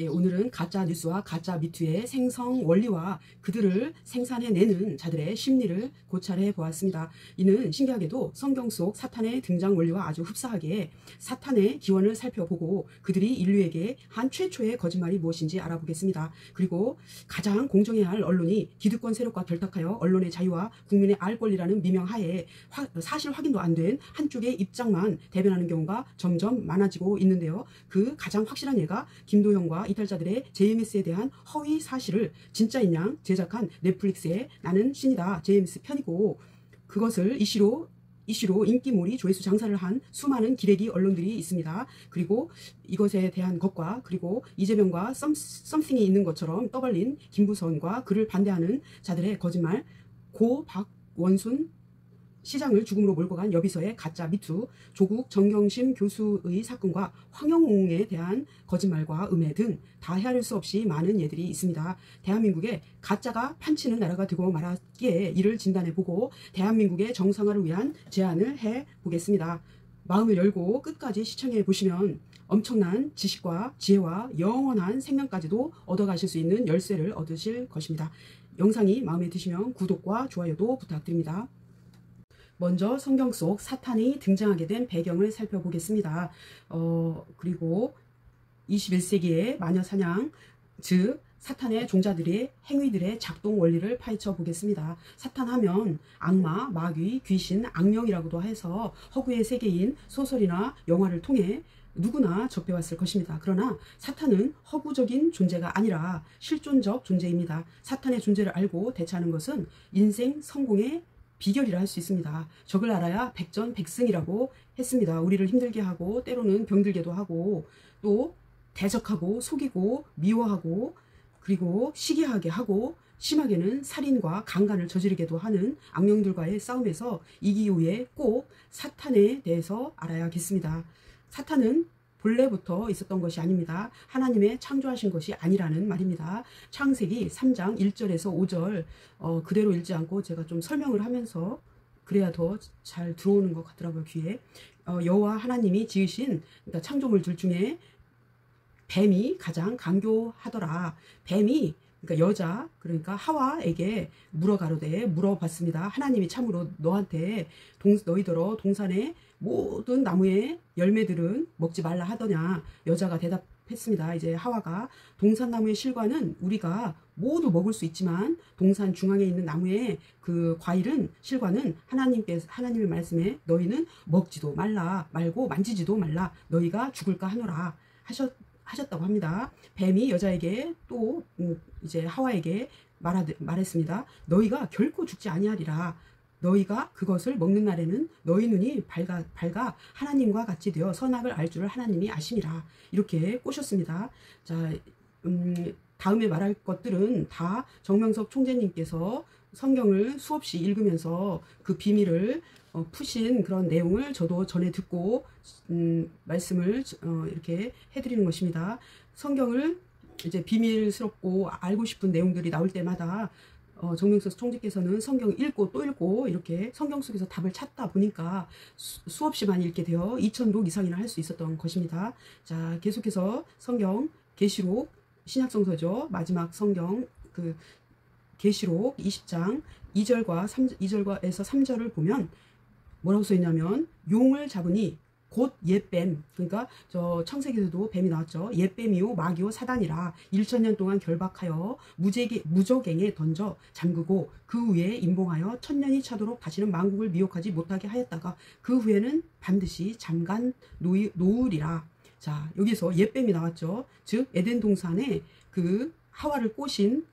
예, 오늘은 가짜 뉴스와 가짜 미투의 생성 원리와 그들을 생산해내는 자들의 심리를 고찰해 보았습니다. 이는 신기하게도 성경 속 사탄의 등장 원리와 아주 흡사하게 사탄의 기원을 살펴보고 그들이 인류에게 한 최초의 거짓말이 무엇인지 알아보겠습니다. 그리고 가장 공정해야 할 언론이 기득권 세력과 결탁하여 언론의 자유와 국민의 알 권리라는 미명하에 사실 확인도 안 된 한쪽의 입장만 대변하는 경우가 점점 많아지고 있는데요. 그 가장 확실한 예가 김도영과 이탈자들의 JMS에 대한 허위 사실을 진짜인 양 제작한 넷플릭스의 나는 신이다 JMS 편이고, 그것을 이슈로 인기몰이 조회수 장사를 한 수많은 기레기 언론들이 있습니다. 그리고 이것에 대한 것과 그리고 이재명과 썸씽이 있는 것처럼 떠벌린 김부선과 그를 반대하는 자들의 거짓말, 고 박원순 시장을 죽음으로 몰고 간 여비서의 가짜 미투, 조국 정경심 교수의 사건과 황영웅에 대한 거짓말과 음해 등 다 헤아릴 수 없이 많은 예들이 있습니다. 대한민국에 가짜가 판치는 나라가 되고 말았기에 이를 진단해보고 대한민국의 정상화를 위한 제안을 해보겠습니다. 마음을 열고 끝까지 시청해보시면 엄청난 지식과 지혜와 영원한 생명까지도 얻어가실 수 있는 열쇠를 얻으실 것입니다. 영상이 마음에 드시면 구독과 좋아요도 부탁드립니다. 먼저 성경 속 사탄이 등장하게 된 배경을 살펴보겠습니다. 그리고 21세기의 마녀사냥, 즉 사탄의 종자들의 행위들의 작동 원리를 파헤쳐 보겠습니다. 사탄하면 악마, 마귀, 귀신, 악령이라고도 해서 허구의 세계인 소설이나 영화를 통해 누구나 접해왔을 것입니다. 그러나 사탄은 허구적인 존재가 아니라 실존적 존재입니다. 사탄의 존재를 알고 대처하는 것은 인생 성공의 비결이라 할 수 있습니다. 적을 알아야 백전백승이라고 했습니다. 우리를 힘들게 하고 때로는 병들게도 하고 또 대적하고 속이고 미워하고 그리고 시기하게 하고 심하게는 살인과 강간을 저지르게도 하는 악령들과의 싸움에서 이기기 위해 꼭 사탄에 대해서 알아야겠습니다. 사탄은 본래부터 있었던 것이 아닙니다. 하나님의 창조하신 것이 아니라는 말입니다. 창세기 3장 1절에서 5절 그대로 읽지 않고 제가 좀 설명을 하면서 그래야 더 잘 들어오는 것 같더라고요, 귀에. 여호와 하나님이 지으신 그러니까 창조물들 중에 뱀이 가장 강교하더라. 뱀이 그러니까 여자, 그러니까 하와에게 물어봤습니다. 하나님이 참으로 너한테 너희더러 동산의 모든 나무의 열매들은 먹지 말라 하더냐. 여자가 대답했습니다. 이제 하와가 동산나무의 실과는 우리가 모두 먹을 수 있지만 동산 중앙에 있는 나무의 그 과일은 실과는 하나님의 말씀에 너희는 말고 만지지도 말라. 너희가 죽을까 하노라 하셨다고 합니다. 뱀이 여자에게 또 이제 하와에게 말했습니다. 너희가 결코 죽지 아니하리라. 너희가 그것을 먹는 날에는 너희 눈이 밝아 하나님과 같이 되어 선악을 알 줄을 하나님이 아심이라. 이렇게 꼬셨습니다. 자, 다음에 말할 것들은 다 정명석 총재님께서 성경을 수없이 읽으면서 그 비밀을 푸신 그런 내용을 저도 전에 듣고 말씀을 이렇게 해드리는 것입니다. 성경을 이제 비밀스럽고 알고 싶은 내용들이 나올 때마다 정명석 총재께서는 성경 읽고 또 읽고 이렇게 성경 속에서 답을 찾다 보니까 수없이 많이 읽게 되어 2000독 이상이나 할 수 있었던 것입니다. 자, 계속해서 성경 계시록 신약성서죠. 마지막 성경 그 계시록 20장 2절에서 3절을 보면 뭐라고 써있냐면 용을 잡으니 곧 옛뱀, 그러니까 저 창세기에서도 뱀이 나왔죠. 옛뱀이요 마귀요 사단이라 1000년 동안 결박하여 무저갱에 던져 잠그고 그 위에 임봉하여 1000년이 차도록 다시는 만국을 미혹하지 못하게 하였다가 그 후에는 반드시 잠깐 놓으리라. 자, 여기서 옛뱀이 나왔죠. 즉 에덴 동산에 그 하와를 꼬신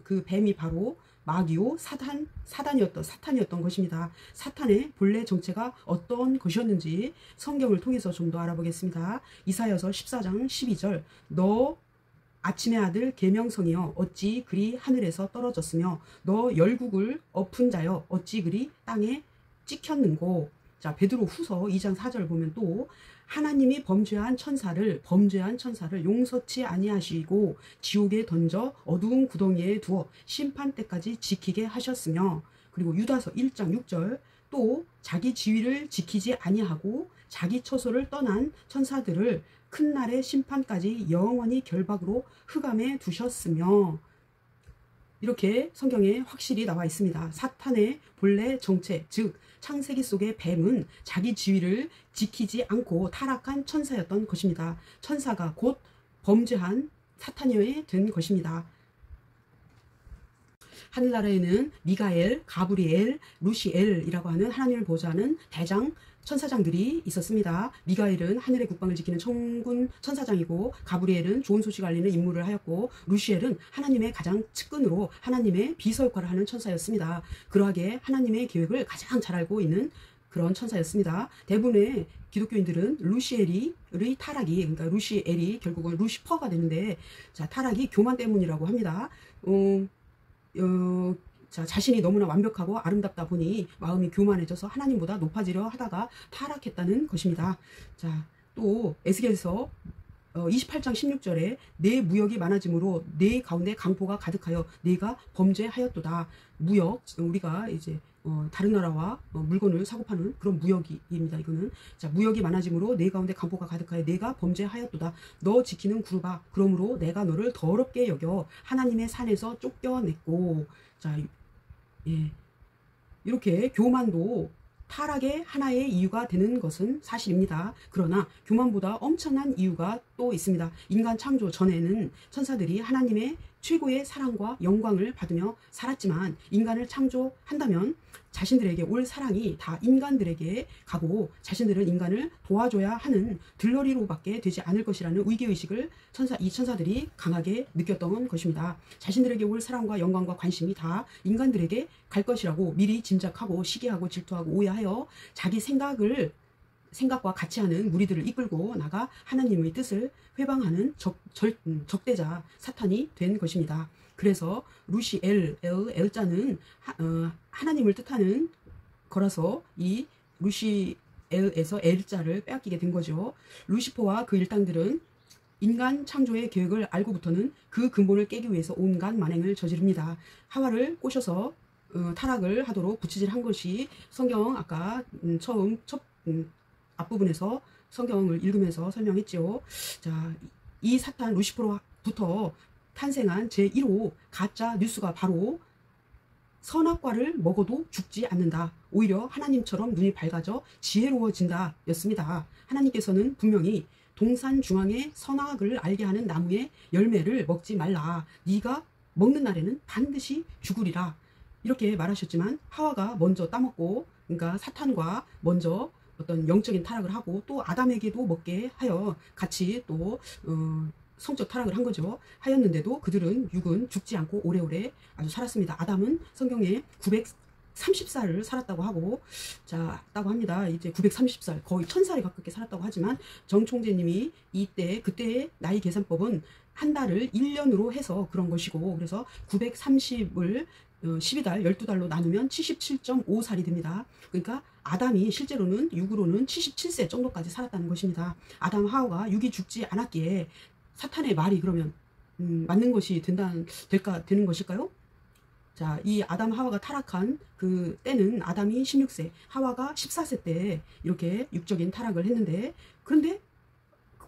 그 뱀이 바로 마귀요 사탄이었던 것입니다. 사탄의 본래 정체가 어떤 것이었는지 성경을 통해서 좀 더 알아보겠습니다. 이사야서 14장 12절 너 아침의 아들 계명성이여 어찌 그리 하늘에서 떨어졌으며 너 열국을 엎은 자여 어찌 그리 땅에 찍혔는고. 자, 베드로 후서 2장 4절 보면 또 하나님이 범죄한 천사를 용서치 아니하시고 지옥에 던져 어두운 구덩이에 두어 심판 때까지 지키게 하셨으며, 그리고 유다서 1장 6절 또 자기 지위를 지키지 아니하고 자기 처소를 떠난 천사들을 큰 날의 심판까지 영원히 결박으로 흑암에 두셨으며, 이렇게 성경에 확실히 나와 있습니다. 사탄의 본래 정체, 즉 창세기 속의 뱀은 자기 지위를 지키지 않고 타락한 천사였던 것입니다. 천사가 곧 범죄한 사탄이 된 것입니다. 하늘나라에는 미가엘, 가브리엘, 루시엘이라고 하는 하나님을 보좌하는 대장 천사장들이 있었습니다. 미가엘은 하늘의 국방을 지키는 천군 천사장이고, 가브리엘은 좋은 소식을 알리는 임무를 하였고, 루시엘은 하나님의 가장 측근으로 하나님의 비서 역할을 하는 천사였습니다. 그러하게 하나님의 계획을 가장 잘 알고 있는 그런 천사였습니다. 대부분의 기독교인들은 루시엘의 타락이, 그러니까 루시엘이 결국은 루시퍼가 되는데, 자, 타락이 교만 때문이라고 합니다. 자신이 너무나 완벽하고 아름답다 보니 마음이 교만해져서 하나님보다 높아지려 하다가 타락했다는 것입니다. 자, 또 에스겔서 28장 16절에 내 무역이 많아짐으로 내 가운데 강포가 가득하여 내가 범죄하였도다. 무역, 우리가 이제 다른 나라와 물건을 사고 파는 그런 무역입니다. 이거는, 자, 무역이 많아짐으로 내 가운데 강포가 가득하여 내가 범죄하였도다. 너 지키는 구루바, 그러므로 내가 너를 더럽게 여겨 하나님의 산에서 쫓겨냈고. 자, 예, 이렇게 교만도 타락의 하나의 이유가 되는 것은 사실입니다. 그러나 교만보다 엄청난 이유가 또 있습니다. 인간 창조 전에는 천사들이 하나님의 최고의 사랑과 영광을 받으며 살았지만, 인간을 창조한다면 자신들에게 올 사랑이 다 인간들에게 가고 자신들은 인간을 도와줘야 하는 들러리로밖에 되지 않을 것이라는 위기의식을 이 천사들이 강하게 느꼈던 것입니다. 자신들에게 올 사랑과 영광과 관심이 다 인간들에게 갈 것이라고 미리 짐작하고 시기하고 질투하고 오해하여 자기 생각과 같이 하는 무리들을 이끌고 나가 하나님의 뜻을 회방하는 적대자 사탄이 된 것입니다. 그래서 루시엘, 엘자는 하나님을 뜻하는 거라서 이 루시엘에서 엘자를 빼앗기게 된 거죠. 루시퍼와 그 일당들은 인간 창조의 계획을 알고부터는 그 근본을 깨기 위해서 온갖 만행을 저지릅니다. 하와를 꼬셔서 타락을 하도록 부치질한 것이 성경 아까 첫 앞부분에서 성경을 읽으면서 설명했지요. 자, 이 사탄 루시퍼로부터 탄생한 제1호 가짜 뉴스가 바로 선악과를 먹어도 죽지 않는다. 오히려 하나님처럼 눈이 밝아져 지혜로워진다 였습니다. 하나님께서는 분명히 동산 중앙에 선악을 알게 하는 나무의 열매를 먹지 말라. 네가 먹는 날에는 반드시 죽으리라. 이렇게 말하셨지만 하와가 먼저 따먹고, 그러니까 사탄과 먼저 어떤 영적인 타락을 하고 또 아담에게도 먹게 하여 같이 또 성적 타락을 한 거죠. 하였는데도 그들은 육은 죽지 않고 오래오래 아주 살았습니다. 아담은 성경에 930살을 살았다고 하고, 따고 합니다. 이제 930살, 거의 1000살에 가깝게 살았다고 하지만 정 총재님이 그때의 나이 계산법은 한 달을 1년으로 해서 그런 것이고, 그래서 930을 12달, 12달로 나누면 77.5살이 됩니다. 그러니까 아담이 실제로는 육으로는 77세 정도까지 살았다는 것입니다. 아담 하와가 육이 죽지 않았기에 사탄의 말이 그러면 맞는 것이 되는 것일까요? 자, 이 아담 하와가 타락한 그 때는 아담이 16세, 하와가 14세 때 이렇게 육적인 타락을 했는데, 그런데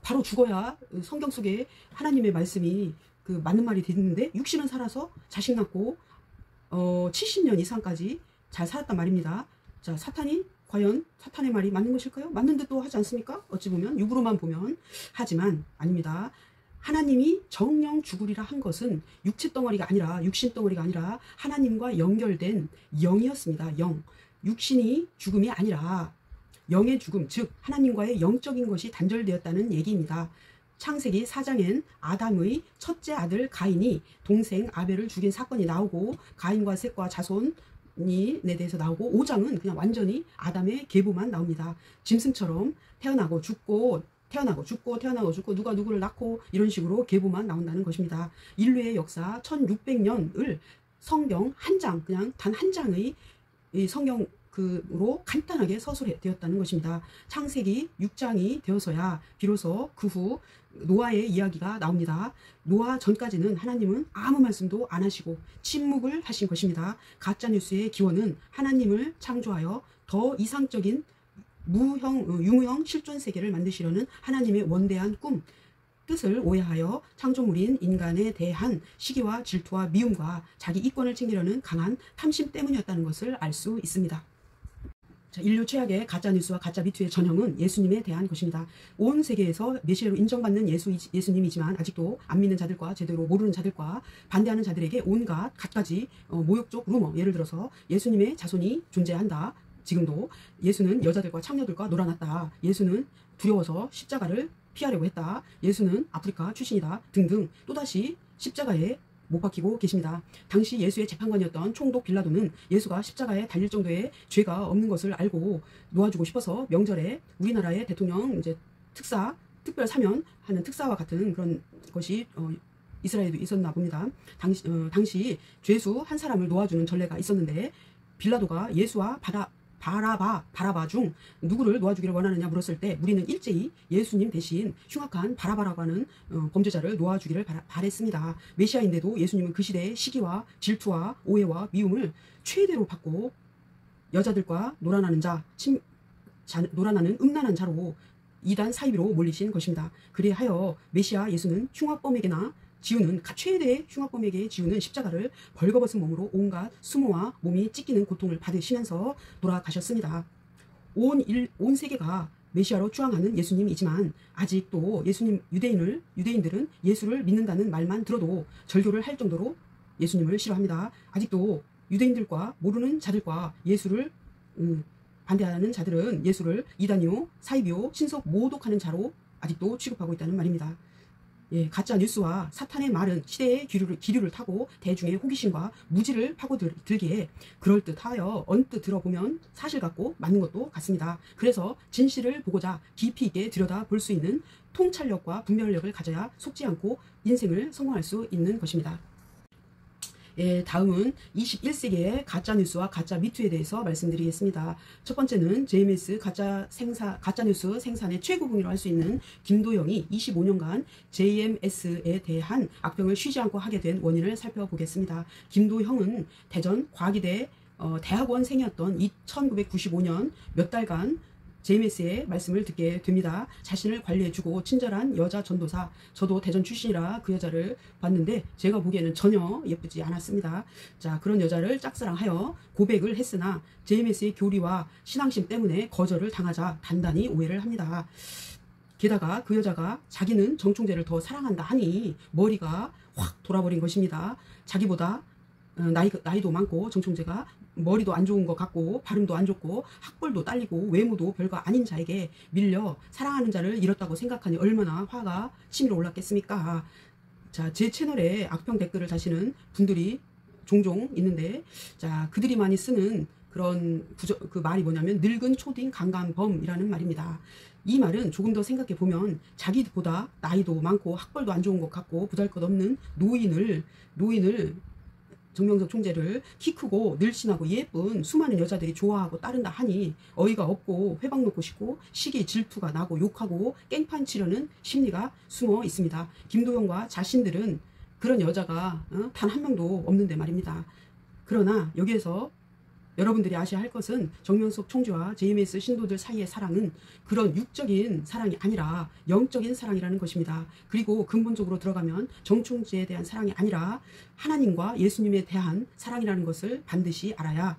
바로 죽어야 성경 속에 하나님의 말씀이 그 맞는 말이 됐는데, 육신은 살아서 자식 낳고 70년 이상까지 잘 살았단 말입니다. 자, 과연 사탄의 말이 맞는 것일까요? 맞는 듯도 하지 않습니까? 어찌 보면, 육으로만 보면. 하지만 아닙니다. 하나님이 정령 죽으리라 한 것은 육체 덩어리가 아니라, 육신 덩어리가 아니라 하나님과 연결된 영이었습니다. 영. 육신이 죽음이 아니라 영의 죽음, 즉 하나님과의 영적인 것이 단절되었다는 얘기입니다. 창세기 4장엔 아담의 첫째 아들 가인이 동생 아벨을 죽인 사건이 나오고, 가인과 셋과 자손에 대해서 나오고, 5장은 그냥 완전히 아담의 계보만 나옵니다. 짐승처럼 태어나고 죽고 누가 누구를 낳고 이런 식으로 계보만 나온다는 것입니다. 인류의 역사 1600년을 성경 한 장, 그냥 단 한 장의 성경으로 간단하게 서술되었다는 것입니다. 창세기 6장이 되어서야 비로소 그 후 노아의 이야기가 나옵니다. 노아 전까지는 하나님은 아무 말씀도 안 하시고 침묵을 하신 것입니다. 가짜뉴스의 기원은 하나님을 창조하여 더 이상적인 유무형 실존 세계를 만드시려는 하나님의 원대한 꿈, 뜻을 오해하여 창조물인 인간에 대한 시기와 질투와 미움과 자기 이권을 챙기려는 강한 탐심 때문이었다는 것을 알 수 있습니다. 자, 인류 최악의 가짜뉴스와 가짜 미투의 전형은 예수님에 대한 것입니다. 온 세계에서 메시아로 인정받는 예수님이지만 아직도 안 믿는 자들과 제대로 모르는 자들과 반대하는 자들에게 온갖 갖가지 모욕적 루머, 예를 들어서 예수님의 자손이 존재한다. 지금도 예수는 여자들과 창녀들과 놀아났다. 예수는 두려워서 십자가를 피하려고 했다. 예수는 아프리카 출신이다. 등등 또다시 십자가에 못 박히고 계십니다. 당시 예수의 재판관이었던 총독 빌라도는 예수가 십자가에 달릴 정도의 죄가 없는 것을 알고 놓아주고 싶어서 명절에 우리나라의 대통령 이제 특별 사면 하는 특사와 같은 그런 것이 이스라엘에도 있었나 봅니다. 당시 죄수 한 사람을 놓아주는 전례가 있었는데 빌라도가 예수와 바라바 중 누구를 놓아주기를 원하느냐 물었을 때 우리는 일제히 예수님 대신 흉악한 바라바라고 하는 범죄자를 놓아주기를 바랬습니다. 메시아인데도 예수님은 그 시대의 시기와 질투와 오해와 미움을 최대로 받고 여자들과 놀아나는 놀아나는 음란한 자로 이단 사이비로 몰리신 것입니다. 그리하여 메시아 예수는 흉악범에게나 지우는 최대의 흉악범에게 지우는 십자가를 벌거벗은 몸으로 온갖 수모와 몸이 찢기는 고통을 받으시면서 돌아가셨습니다. 온 세계가 메시아로 추앙하는 예수님이지만 아직도 유대인들은 예수를 믿는다는 말만 들어도 절교를 할 정도로 예수님을 싫어합니다. 아직도 유대인들과 모르는 자들과 예수를 반대하는 자들은 예수를 이단이요, 사이비요, 신속 모독하는 자로 아직도 취급하고 있다는 말입니다. 예, 가짜 뉴스와 사탄의 말은 시대의 기류를 타고 대중의 호기심과 무지를 파고들기에 그럴듯하여 언뜻 들어보면 사실 같고 맞는 것도 같습니다. 그래서 진실을 보고자 깊이 있게 들여다볼 수 있는 통찰력과 분별력을 가져야 속지 않고 인생을 성공할 수 있는 것입니다. 예, 다음은 21세기의 가짜뉴스와 가짜 미투에 대해서 말씀드리겠습니다. 첫 번째는 JMS 가짜뉴스 생산의 최고봉이라고 할 수 있는 김도영이 25년간 JMS에 대한 악평을 쉬지 않고 하게 된 원인을 살펴보겠습니다. 김도형은 대전 과기대 대학원생이었던 1995년 몇 달간 JMS의 말씀을 듣게 됩니다. 자신을 관리해주고 친절한 여자 전도사, 저도 대전 출신이라 그 여자를 봤는데 제가 보기에는 전혀 예쁘지 않았습니다. 자, 그런 여자를 짝사랑하여 고백을 했으나 JMS의 교리와 신앙심 때문에 거절을 당하자 단단히 오해를 합니다. 게다가 그 여자가 자기는 정총재를 더 사랑한다 하니 머리가 확 돌아버린 것입니다. 자기보다 나이도 많고 정총재가 머리도 안 좋은 것 같고 발음도 안 좋고 학벌도 딸리고 외모도 별거 아닌 자에게 밀려 사랑하는 자를 잃었다고 생각하니 얼마나 화가 치밀어 올랐겠습니까? 자, 제 채널에 악평 댓글을 다시는 분들이 종종 있는데, 자, 그들이 많이 쓰는 그런 그 말이 뭐냐면 늙은 초딩 강간범이라는 말입니다. 이 말은 조금 더 생각해 보면 자기보다 나이도 많고 학벌도 안 좋은 것 같고 보잘것없는 노인을 정명석 총재를 키 크고 늘씬하고 예쁜 수많은 여자들이 좋아하고 따른다 하니 어이가 없고 회방 놓고 싶고 시기 질투가 나고 욕하고 깽판 치려는 심리가 숨어 있습니다. 김도영과 자신들은 그런 여자가 단 한 명도 없는데 말입니다. 그러나 여기에서 여러분들이 아셔야 할 것은 정명석 총재와 JMS 신도들 사이의 사랑은 그런 육적인 사랑이 아니라 영적인 사랑이라는 것입니다. 그리고 근본적으로 들어가면 정 총재에 대한 사랑이 아니라 하나님과 예수님에 대한 사랑이라는 것을 반드시 알아야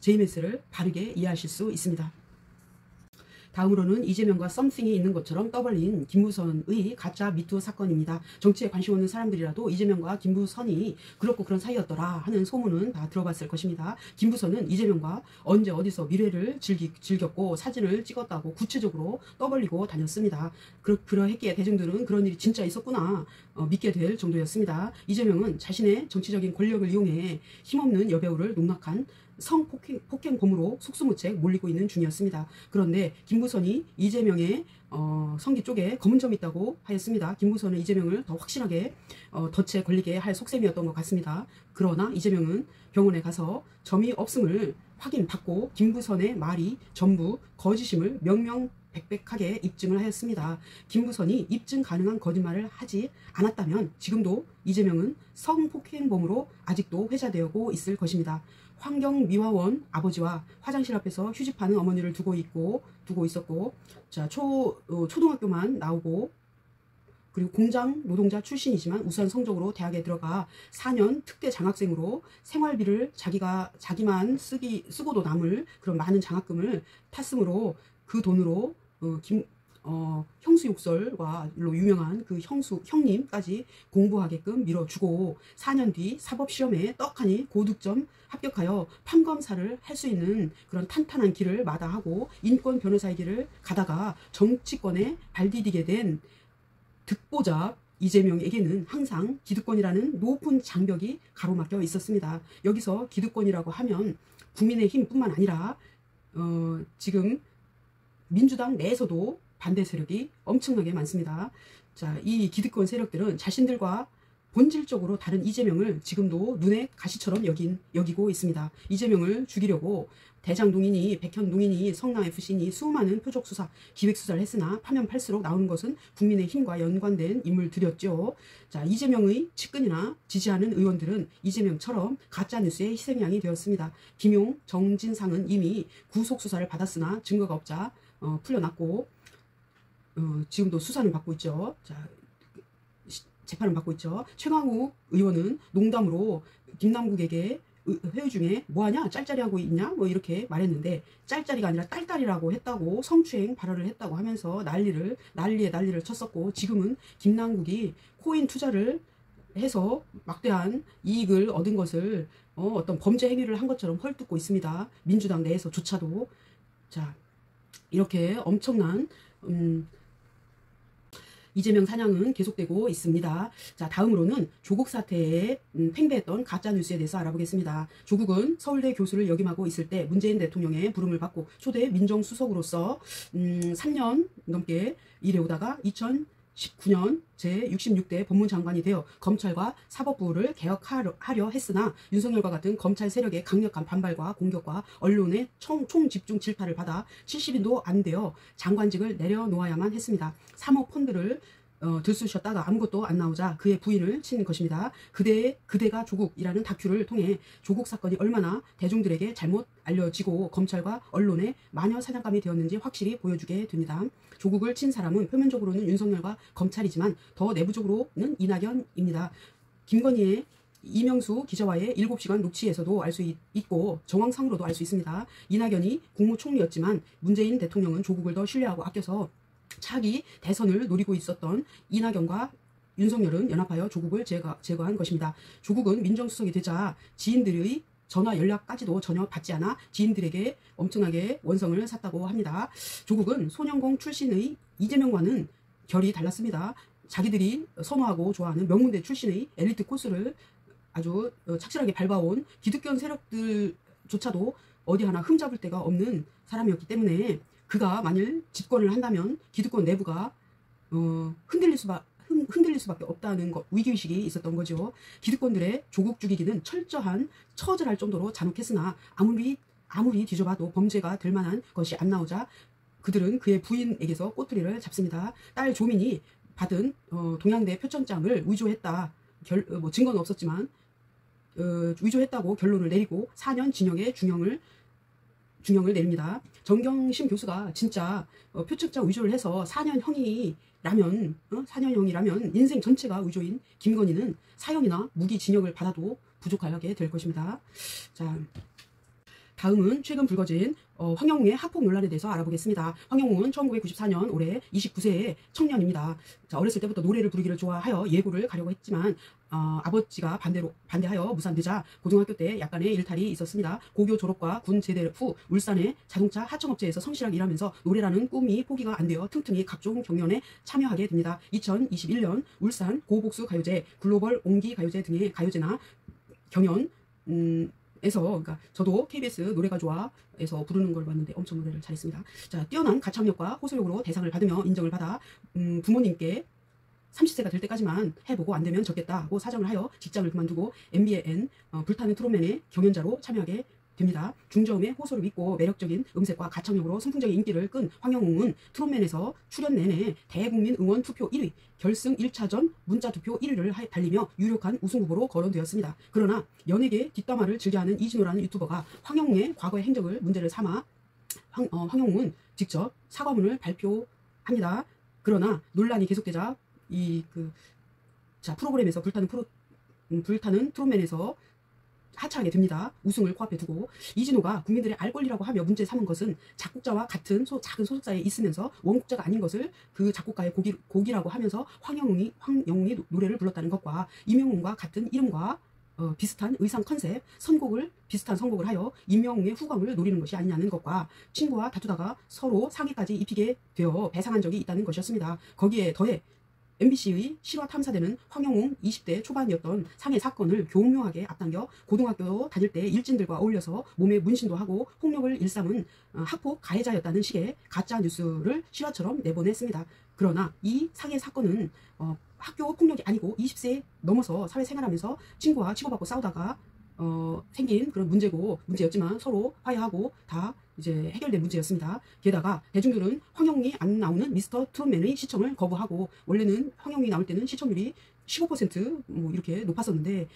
JMS를 바르게 이해하실 수 있습니다. 다음으로는 이재명과 썸씽이 있는 것처럼 떠벌린 김부선의 가짜 미투 사건입니다. 정치에 관심 없는 사람들이라도 이재명과 김부선이 그렇고 그런 사이였더라 하는 소문은 다 들어봤을 것입니다. 김부선은 이재명과 언제 어디서 미래를 즐겼고 사진을 찍었다고 구체적으로 떠벌리고 다녔습니다. 그러했기에 대중들은 그런 일이 진짜 있었구나 믿게 될 정도였습니다. 이재명은 자신의 정치적인 권력을 이용해 힘없는 여배우를 농락한 성폭행범으로 속수무책 몰리고 있는 중이었습니다. 그런데 김부선이 이재명의 성기 쪽에 검은 점이 있다고 하였습니다. 김부선은 이재명을 더 확실하게 덫에 걸리게 할 속셈이었던 것 같습니다. 그러나 이재명은 병원에 가서 점이 없음을 확인받고 김부선의 말이 전부 거짓임을 백백하게 입증을 하였습니다. 김부선이 입증 가능한 거짓말을 하지 않았다면 지금도 이재명은 성폭행범으로 아직도 회자되고 있을 것입니다. 환경미화원 아버지와 화장실 앞에서 휴지파는 어머니를 두고 있었고, 자, 초등학교만 나오고, 그리고 공장 노동자 출신이지만 우수한 성적으로 대학에 들어가 4년 특대 장학생으로 생활비를 자기만 쓰고도 남을 그런 많은 장학금을 탔으므로 그 돈으로 형수 욕설로 유명한 그 형님까지 공부하게끔 밀어주고 4년 뒤 사법시험에 떡하니 고득점 합격하여 판검사를 할 수 있는 그런 탄탄한 길을 마다하고 인권 변호사의 길을 가다가 정치권에 발디디게 된 득보잡 이재명에게는 항상 기득권이라는 높은 장벽이 가로막혀 있었습니다. 여기서 기득권이라고 하면 국민의힘뿐만 아니라 지금 민주당 내에서도 반대 세력이 엄청나게 많습니다. 자, 이 기득권 세력들은 자신들과 본질적으로 다른 이재명을 지금도 눈에 가시처럼 여기고 있습니다. 이재명을 죽이려고 대장동이니 백현동이니 성남FC니 수많은 표적수사, 기획수사를 했으나 파면 팔수록 나오는 것은 국민의힘과 연관된 인물들이었죠. 자, 이재명의 측근이나 지지하는 의원들은 이재명처럼 가짜뉴스의 희생양이 되었습니다. 김용, 정진상은 이미 구속수사를 받았으나 증거가 없자 풀려났고 지금도 수사는 받고 있죠. 자, 재판을 받고 있죠. 최강욱 의원은 농담으로 김남국에게 회의 중에 뭐하냐 짤짤이 하고 있냐 뭐 이렇게 말했는데 짤짤이가 아니라 딸딸이라고 했다고 성추행 발언을 했다고 하면서 난리를 쳤었고, 지금은 김남국이 코인 투자를 해서 막대한 이익을 얻은 것을 어떤 범죄 행위를 한 것처럼 헐뜯고 있습니다. 민주당 내에서조차도. 자, 이렇게 엄청난 이재명 사냥은 계속되고 있습니다. 자, 다음으로는 조국 사태에 팽배했던 가짜뉴스에 대해서 알아보겠습니다. 조국은 서울대 교수를 역임하고 있을 때 문재인 대통령의 부름을 받고 초대 민정수석으로서 3년 넘게 일해오다가 2019년 제66대 법무장관이 되어 검찰과 사법부를 개혁하려 했으나 윤석열과 같은 검찰 세력의 강력한 반발과 공격과 언론의 총집중 질타를 받아 70인도 안 되어 장관직을 내려놓아야만 했습니다. 사모펀드를 들쑤셨다가 아무것도 안 나오자 그의 부인을 친 것입니다. 그대가 조국이라는 다큐를 통해 조국 사건이 얼마나 대중들에게 잘못 알려지고 검찰과 언론의 마녀 사냥감이 되었는지 확실히 보여주게 됩니다. 조국을 친 사람은 표면적으로는 윤석열과 검찰이지만 더 내부적으로는 이낙연입니다. 김건희의 이명수 기자와의 7시간 녹취에서도 알 수 있고 정황상으로도 알 수 있습니다. 이낙연이 국무총리였지만 문재인 대통령은 조국을 더 신뢰하고 아껴서 차기 대선을 노리고 있었던 이낙연과 윤석열은 연합하여 조국을 제거한 것입니다. 조국은 민정수석이 되자 지인들의 전화 연락까지도 전혀 받지 않아 지인들에게 엄청나게 원성을 샀다고 합니다. 조국은 소년공 출신의 이재명과는 결이 달랐습니다. 자기들이 선호하고 좋아하는 명문대 출신의 엘리트 코스를 아주 착실하게 밟아온 기득권 세력들조차도 어디 하나 흠잡을 데가 없는 사람이었기 때문에 그가 만일 집권을 한다면 기득권 내부가 흔들릴 수밖에 없다는 위기의식이 있었던 거죠. 기득권들의 조국 죽이기는 철저한 처절할 정도로 잔혹했으나 아무리 뒤져봐도 범죄가 될 만한 것이 안 나오자 그들은 그의 부인에게서 꼬투리를 잡습니다. 딸 조민이 받은 동양대 표창장을 위조했다. 증거는 없었지만 위조했다고 결론을 내리고 4년 징역의 중형을 내립니다. 정경심 교수가 진짜 표창장 위조를 해서 4년형이라면 인생 전체가 위조인 김건희는 사형이나 무기징역을 받아도 부족하게 될 것입니다. 자, 다음은 최근 불거진 황영웅의 학폭 논란에 대해서 알아보겠습니다. 황영웅은 1994년 올해 29세의 청년입니다. 자, 어렸을 때부터 노래를 부르기를 좋아하여 예고를 가려고 했지만 아버지가 반대하여 무산되자 고등학교 때 약간의 일탈이 있었습니다. 고교 졸업과 군 제대 후 울산의 자동차 하청업체에서 성실하게 일하면서 노래라는 꿈이 포기가 안 되어 틈틈이 각종 경연에 참여하게 됩니다. 2021년 울산 고복수 가요제, 글로벌 옹기 가요제 등의 가요제나 경연 그러니까 저도 KBS 노래가 좋아에서 부르는 걸 봤는데 엄청 노래를 잘했습니다. 자, 뛰어난 가창력과 호소력으로 대상을 받으며 인정을 받아 부모님께 30세가 될 때까지만 해보고 안 되면 적겠다고 사정을 하여 직장을 그만두고 MBN 불타는 트롯맨의 경연자로 참여하게 됩니다. 중저음의 호소를 믿고 매력적인 음색과 가창력으로 선풍적인 인기를 끈 황영웅은 트롯맨에서 출연 내내 대국민 응원 투표 1위, 결승 1차전 문자 투표 1위를 달리며 유력한 우승 후보로 거론되었습니다. 그러나 연예계 뒷담화를 즐겨하는 이진호라는 유튜버가 황영웅의 과거의 행적을 문제를 삼아 황영웅은 직접 사과문을 발표합니다. 그러나 논란이 계속되자 프로그램에서 불타는 트롯맨에서 하차하게 됩니다. 우승을 코앞에 두고 이진호가 국민들의 알 권리라고 하며 문제 삼은 것은 작곡자와 같은 작은 소속사에 있으면서 원곡자가 아닌 것을 그 작곡가의 곡이라고 하면서 황영웅이 노래를 불렀다는 것과 임영웅과 같은 이름과 비슷한 의상 컨셉, 비슷한 선곡을 하여 임영웅의 후광을 노리는 것이 아니냐는 것과 친구와 다투다가 서로 상해까지 입히게 되어 배상한 적이 있다는 것이었습니다. 거기에 더해 MBC의 실화 탐사대는 황영웅 20대 초반이었던 상해 사건을 교묘하게 앞당겨 고등학교 다닐 때 일진들과 어울려서 몸에 문신도 하고 폭력을 일삼은 학폭 가해자였다는 식의 가짜 뉴스를 실화처럼 내보냈습니다. 그러나 이 상해 사건은 학교 폭력이 아니고 20세 넘어서 사회생활하면서 친구와 치고받고 싸우다가 생긴 그런 문제였지만 서로 화해하고 다 이제 해결된 문제였습니다. 게다가 대중들은 황영웅이 안 나오는 미스터 트롯맨의 시청을 거부하고, 원래는 황영웅이 나올 때는 시청률이 15% 이렇게 높았었는데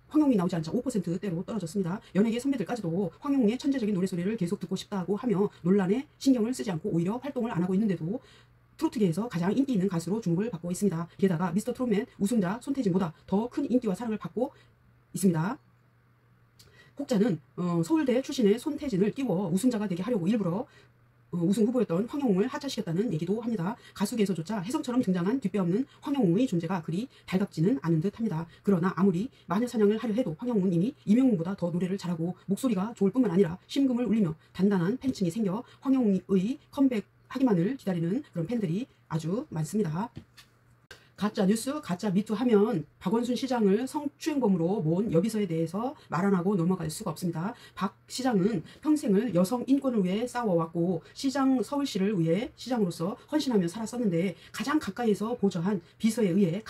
황영웅이 나오지 않자 5%대로 떨어졌습니다. 연예계 선배들까지도 황영웅의 천재적인 노래소리를 계속 듣고 싶다고 하며 논란에 신경을 쓰지 않고 오히려 활동을 안 하고 있는데도 트로트계에서 가장 인기 있는 가수로 주목을 받고 있습니다. 게다가 미스터 트롯맨 우승자 손태진보다 더 큰 인기와 사랑을 받고 있습니다. 혹자는 서울대 출신의 손태진을 띄워 우승자가 되게 하려고 일부러 우승 후보였던 황영웅을 하차시켰다는 얘기도 합니다. 가수계에서조차 혜성처럼 등장한 뒷배 없는 황영웅의 존재가 그리 달갑지는 않은 듯 합니다. 그러나 아무리 마녀사냥을 하려 해도 황영웅은 이미 임영웅보다 더 노래를 잘하고 목소리가 좋을 뿐만 아니라 심금을 울리며 단단한 팬층이 생겨 황영웅의 컴백하기만을 기다리는 그런 팬들이 아주 많습니다. 가짜 뉴스, 가짜 미투 하면 박원순 시장을 성추행범으로 모은 여비서에 대해서 말 안 하고 넘어갈 수가 없습니다. 박 시장은 평생을 여성 인권을 위해 싸워왔고 서울시를 위해 시장으로서 헌신하며 살았었는데 가장 가까이에서 보좌한 비서에 의해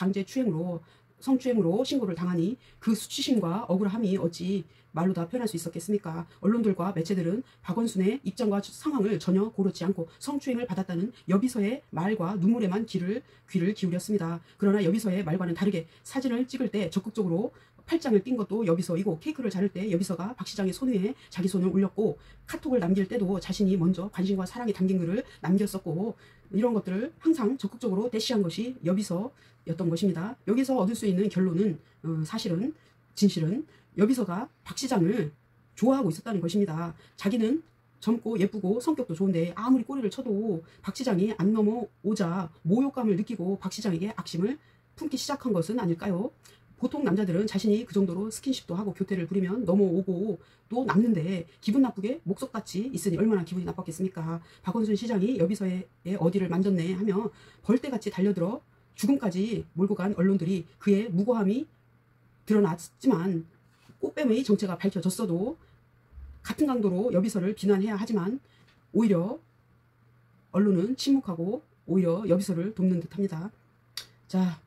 성추행으로 신고를 당하니 그 수치심과 억울함이 어찌 말로 다 표현할 수 있었겠습니까? 언론들과 매체들은 박원순의 입장과 상황을 전혀 고르지 않고 성추행을 받았다는 여비서의 말과 눈물에만 귀를 기울였습니다. 그러나 여비서의 말과는 다르게 사진을 찍을 때 적극적으로 팔짱을 낀 것도 여비서이고, 케이크를 자를 때 여비서가 박 시장의 손 위에 자기 손을 올렸고, 카톡을 남길 때도 자신이 먼저 관심과 사랑이 담긴 글을 남겼었고, 이런 것들을 항상 적극적으로 대시한 것이 여비서였던 것입니다. 여기서 얻을 수 있는 결론은 진실은 여비서가 박 시장을 좋아하고 있었다는 것입니다. 자기는 젊고 예쁘고 성격도 좋은데 아무리 꼬리를 쳐도 박 시장이 안 넘어오자 모욕감을 느끼고 박 시장에게 악심을 품기 시작한 것은 아닐까요? 보통 남자들은 자신이 그 정도로 스킨십도 하고 교태를 부리면 넘어오고 또 남는데 기분 나쁘게 목석같이 있으니 얼마나 기분이 나빴겠습니까? 박원순 시장이 여비서에 어디를 만졌네 하며 벌떼같이 달려들어 죽음까지 몰고 간 언론들이 그의 무고함이 드러났지만 꽃뱀의 정체가 밝혀졌어도 같은 강도로 여비서를 비난해야 하지만 오히려 언론은 침묵하고 오히려 여비서를 돕는 듯합니다. 자,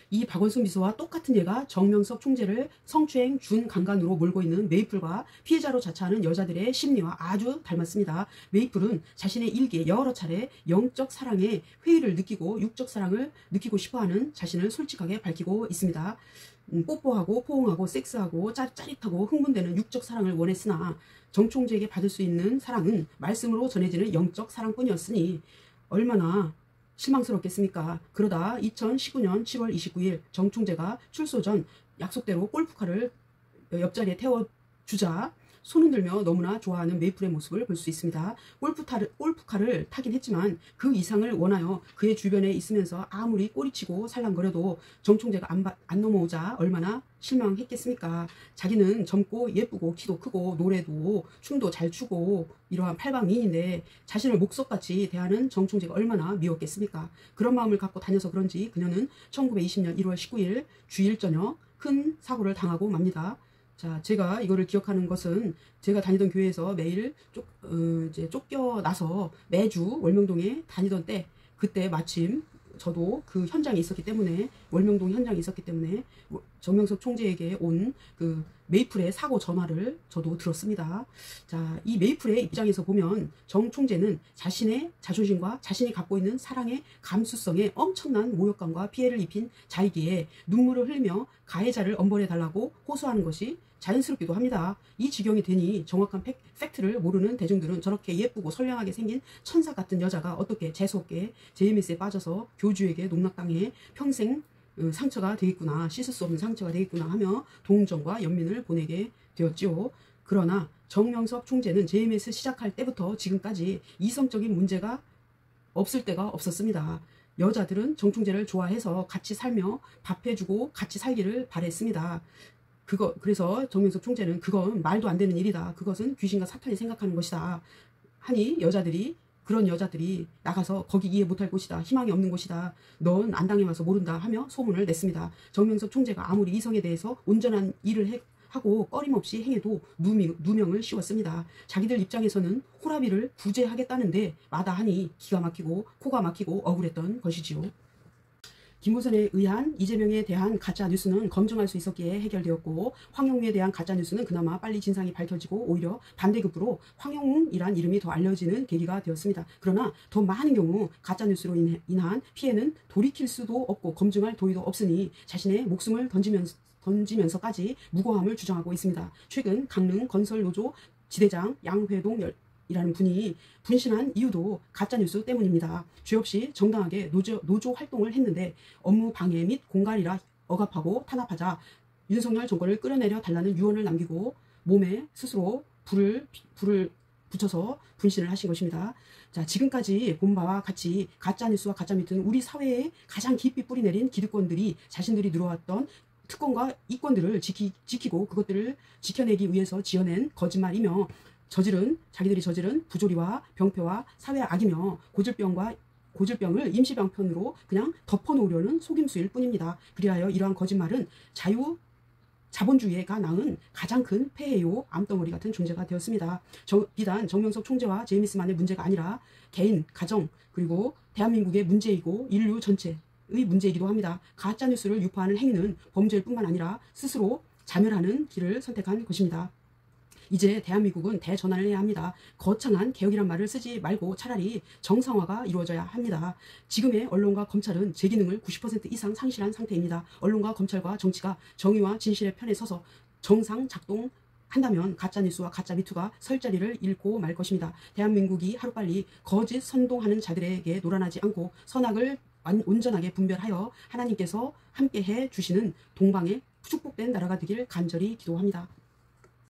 이 박원순 비서와 똑같은 예가 정명석 총재를 성추행 준강간으로 몰고 있는 메이플과 피해자로 자처하는 여자들의 심리와 아주 닮았습니다. 메이플은 자신의 일기에 여러 차례 영적 사랑에 회의를 느끼고 육적 사랑을 느끼고 싶어하는 자신을 솔직하게 밝히고 있습니다. 뽀뽀하고 포옹하고 섹스하고 짜릿하고 흥분되는 육적 사랑을 원했으나 정 총재에게 받을 수 있는 사랑은 말씀으로 전해지는 영적 사랑뿐이었으니 얼마나 실망스럽겠습니까? 그러다 2019년 10월 29일 정 총재가 출소 전 약속대로 골프카를 옆자리에 태워주자 손 흔들며 너무나 좋아하는 메이플의 모습을 볼 수 있습니다. 골프카를 타긴 했지만 그 이상을 원하여 그의 주변에 있으면서 아무리 꼬리치고 살랑거려도 정 총재가 안 넘어오자 얼마나 실망했겠습니까? 자기는 젊고 예쁘고 키도 크고 노래도 춤도 잘 추고 이러한 팔방미인인데 자신을 목석같이 대하는 정 총재가 얼마나 미웠겠습니까? 그런 마음을 갖고 다녀서 그런지 그녀는 1920년 1월 19일 주일 저녁 큰 사고를 당하고 맙니다. 자, 제가 이거를 기억하는 것은 제가 다니던 교회에서 매일 쫓겨나서 매주 월명동에 다니던 때 그때 마침 저도 그 현장에 있었기 때문에, 월명동 현장에 있었기 때문에 정명석 총재에게 온 그 메이플의 사고 전화를 저도 들었습니다. 자, 이 메이플의 입장에서 보면 정 총재는 자신의 자존심과 자신이 갖고 있는 사랑의 감수성에 엄청난 모욕감과 피해를 입힌 자이기에 눈물을 흘리며 가해자를 엄벌해 달라고 호소하는 것이 자연스럽기도 합니다. 이 지경이 되니 정확한 팩트를 모르는 대중들은 저렇게 예쁘고 선량하게 생긴 천사 같은 여자가 어떻게 재수없게 JMS에 빠져서 교주에게 농락당해 평생 상처가 되겠구나, 씻을 수 없는 상처가 되겠구나 하며 동정과 연민을 보내게 되었지요. 그러나 정명석 총재는 JMS 시작할 때부터 지금까지 이성적인 문제가 없을 때가 없었습니다. 여자들은 정 총재를 좋아해서 같이 살며 밥해주고 같이 살기를 바랬습니다. 그래서 정명석 총재는 그건 말도 안 되는 일이다, 그것은 귀신과 사탄이 생각하는 것이다 하니 그런 여자들이 나가서 거기 이해 못할 곳이다, 희망이 없는 곳이다, 넌 안 당해와서 모른다 하며 소문을 냈습니다. 정명석 총재가 아무리 이성에 대해서 온전한 일을 하고 꺼림없이 행해도 누명을 씌웠습니다. 자기들 입장에서는 호라비를 구제하겠다는데 마다하니 기가 막히고 코가 막히고 억울했던 것이지요. 김무선에 의한 이재명에 대한 가짜뉴스는 검증할 수 있었기에 해결되었고, 황영무에 대한 가짜뉴스는 그나마 빨리 진상이 밝혀지고 오히려 반대급부로 황영무이란 이름이 더 알려지는 계기가 되었습니다. 그러나 더 많은 경우 가짜뉴스로 인한 피해는 돌이킬 수도 없고 검증할 도리도 없으니 자신의 목숨을 던지면서까지 무고함을 주장하고 있습니다. 최근 강릉 건설노조 지대장 양회동 이라는 분이 분신한 이유도 가짜뉴스 때문입니다. 죄 없이 정당하게 노조 활동을 했는데 업무 방해 및 공갈이라 억압하고 탄압하자 윤석열 정권을 끌어내려 달라는 유언을 남기고 몸에 스스로 불을 붙여서 분신을 하신 것입니다. 자, 지금까지 본 바와 같이 가짜뉴스와 가짜미트는 우리 사회에 가장 깊이 뿌리내린 기득권들이 자신들이 누려왔던 특권과 이권들을 지키고 그것들을 지켜내기 위해서 지어낸 거짓말이며 자기들이 저지른 부조리와 병폐와 사회 악이며 고질병을 임시병편으로 그냥 덮어놓으려는 속임수일 뿐입니다. 그리하여 이러한 거짓말은 자본주의가 낳은 가장 큰 폐해요, 암덩어리 같은 존재가 되었습니다. 비단 정명석 총재와 제이미스만의 문제가 아니라 개인, 가정, 그리고 대한민국의 문제이고 인류 전체의 문제이기도 합니다. 가짜뉴스를 유포하는 행위는 범죄일 뿐만 아니라 스스로 자멸하는 길을 선택한 것입니다. 이제 대한민국은 대전환을 해야 합니다. 거창한 개혁이란 말을 쓰지 말고 차라리 정상화가 이루어져야 합니다. 지금의 언론과 검찰은 제 기능을 90% 이상 상실한 상태입니다. 언론과 검찰과 정치가 정의와 진실의 편에 서서 정상 작동한다면 가짜뉴스와 가짜미투가 설 자리를 잃고 말 것입니다. 대한민국이 하루빨리 거짓 선동하는 자들에게 노란하지 않고 선악을 온전하게 분별하여 하나님께서 함께해 주시는 동방의 축복된 나라가 되길 간절히 기도합니다.